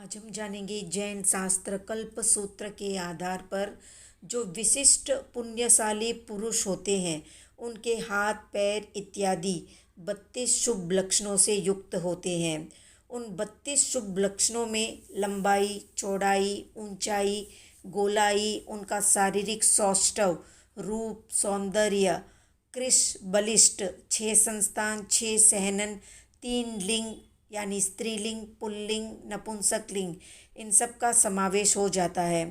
आज हम जानेंगे जैन शास्त्र कल्प सूत्र के आधार पर जो विशिष्ट पुण्यशाली पुरुष होते हैं उनके हाथ पैर इत्यादि 32 शुभ लक्षणों से युक्त होते हैं। उन 32 शुभ लक्षणों में लंबाई, चौड़ाई, ऊंचाई, गोलाई, उनका शारीरिक सौष्ठव, रूप, सौंदर्य, कृश, बलिष्ठ, 6 संस्थान, 6 सहनन, 3 लिंग यानी स्त्रीलिंग, पुल्लिंग, नपुंसकलिंग, इन सब का समावेश हो जाता है।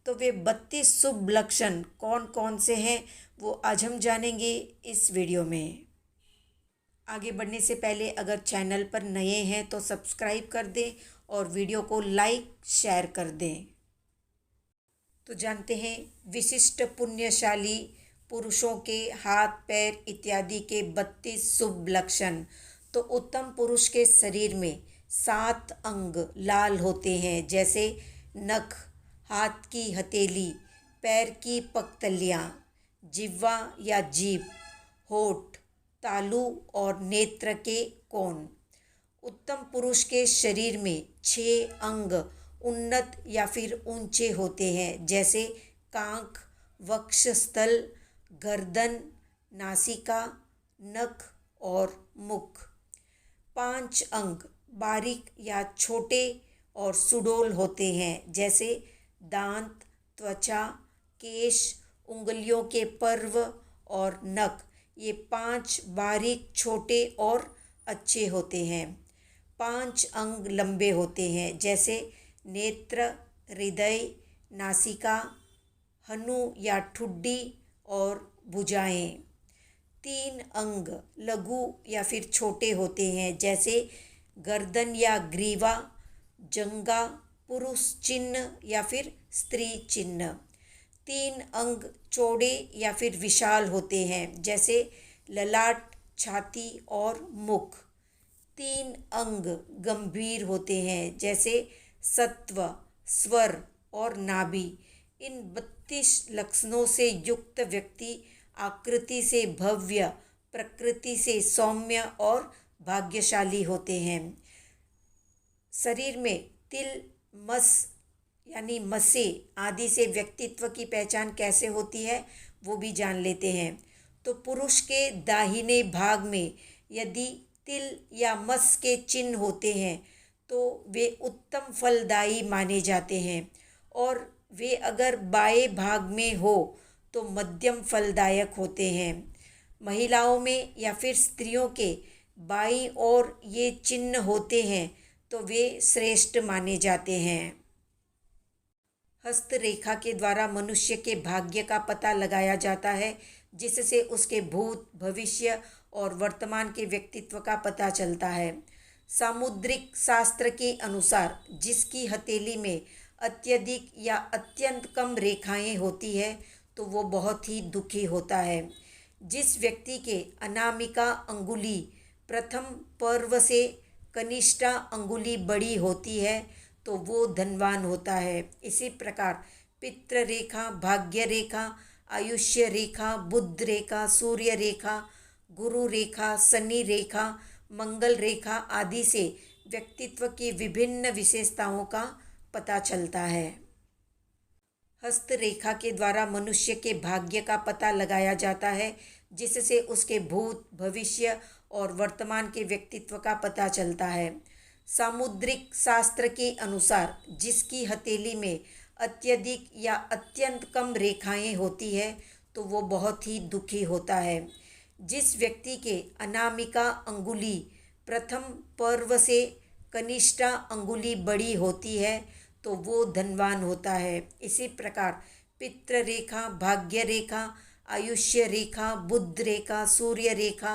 तो वे 32 शुभ लक्षण कौन कौन से हैं वो आज हम जानेंगे इस वीडियो में। आगे बढ़ने से पहले अगर चैनल पर नए हैं तो सब्सक्राइब कर दें और वीडियो को लाइक शेयर कर दें। तो जानते हैं विशिष्ट पुण्यशाली पुरुषों के हाथ पैर इत्यादि के 32 शुभ लक्षण। तो उत्तम पुरुष के शरीर में 7 अंग लाल होते हैं, जैसे नख, हाथ की हथेली, पैर की पगतलियाँ, जिह्वा या जीभ, होठ, तालू और नेत्र के कोण। उत्तम पुरुष के शरीर में 6 अंग उन्नत या फिर ऊंचे होते हैं, जैसे कांख, वक्षस्थल, गर्दन, नासिका, नख और मुख। 5 अंग बारीक या छोटे और सुडौल होते हैं, जैसे दांत, त्वचा, केश, उंगलियों के पर्व और नख। ये 5 बारीक, छोटे और अच्छे होते हैं। 5 अंग लंबे होते हैं, जैसे नेत्र, हृदय, नासिका, हनु या ठुड्डी और भुजाएं। 3 अंग लघु या फिर छोटे होते हैं, जैसे गर्दन या ग्रीवा, जंगा, पुरुष चिन्ह या फिर स्त्री चिन्ह। 3 अंग चौड़े या फिर विशाल होते हैं, जैसे ललाट, छाती और मुख। 3 अंग गंभीर होते हैं, जैसे सत्व, स्वर और नाभि। इन 32 लक्षणों से युक्त व्यक्ति आकृति से भव्य, प्रकृति से सौम्य और भाग्यशाली होते हैं। शरीर में तिल, मस यानी मसे आदि से व्यक्तित्व की पहचान कैसे होती है वो भी जान लेते हैं। तो पुरुष के दाहिने भाग में यदि तिल या मस के चिन्ह होते हैं तो वे उत्तम फलदायी माने जाते हैं, और वे अगर बाएं भाग में हो तो मध्यम फलदायक होते हैं। महिलाओं में या फिर स्त्रियों के बाईं ओर ये चिन्ह होते हैं तो वे श्रेष्ठ माने जाते हैं। हस्तरेखा के द्वारा मनुष्य के भाग्य का पता लगाया जाता है, जिससे उसके भूत, भविष्य और वर्तमान के व्यक्तित्व का पता चलता है। सामुद्रिक शास्त्र के अनुसार जिसकी हथेली में अत्यधिक या अत्यंत कम रेखाएं होती है तो वो बहुत ही दुखी होता है। जिस व्यक्ति के अनामिका अंगुली प्रथम पर्व से कनिष्ठा अंगुली बड़ी होती है तो वो धनवान होता है। इसी प्रकार पितृ रेखा, भाग्य रेखा, आयुष्य रेखा, बुध रेखा, सूर्य रेखा, गुरु रेखा, शनि रेखा, मंगल रेखा आदि से व्यक्तित्व की विभिन्न विशेषताओं का पता चलता है। हस्तरेखा के द्वारा मनुष्य के भाग्य का पता लगाया जाता है, जिससे उसके भूत, भविष्य और वर्तमान के व्यक्तित्व का पता चलता है। सामुद्रिक शास्त्र के अनुसार जिसकी हथेली में अत्यधिक या अत्यंत कम रेखाएं होती है तो वो बहुत ही दुखी होता है। जिस व्यक्ति के अनामिका अंगुली प्रथम पर्व से कनिष्ठा अंगुली बड़ी होती है तो वो धनवान होता है। इसी प्रकार पितृ रेखा, भाग्य रेखा, आयुष्य रेखा, बुध रेखा, सूर्य रेखा,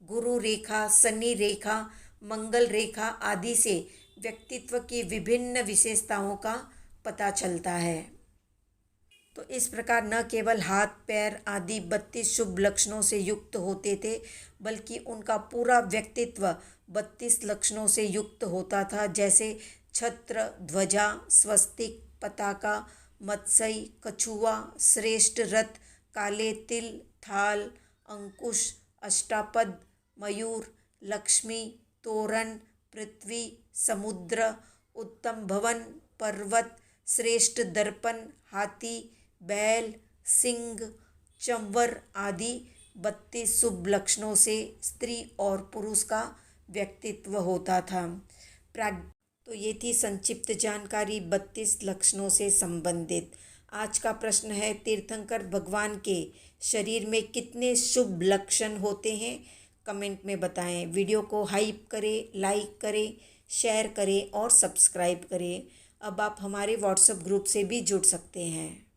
गुरु रेखा, शनि रेखा, मंगल रेखा आदि से व्यक्तित्व की विभिन्न विशेषताओं का पता चलता है। तो इस प्रकार न केवल हाथ पैर आदि 32 शुभ लक्षणों से युक्त होते थे, बल्कि उनका पूरा व्यक्तित्व 32 लक्षणों से युक्त होता था, जैसे छत्र, ध्वजा, स्वस्तिक, पताका, मत्स्य, कछुआ, श्रेष्ठ रथ, काले तिल, थाल, अंकुश, अष्टापद, मयूर, लक्ष्मी, तोरण, पृथ्वी, समुद्र, उत्तम भवन, पर्वत, श्रेष्ठ दर्पण, हाथी, बैल, सिंह, चंवर आदि 32 शुभ लक्षणों से स्त्री और पुरुष का व्यक्तित्व होता था। तो ये थी संक्षिप्त जानकारी 32 लक्षणों से संबंधित। आज का प्रश्न है, तीर्थंकर भगवान के शरीर में कितने शुभ लक्षण होते हैं? कमेंट में बताएं। वीडियो को हाइप करें, लाइक करें, शेयर करें और सब्सक्राइब करें। अब आप हमारे व्हाट्सएप ग्रुप से भी जुड़ सकते हैं।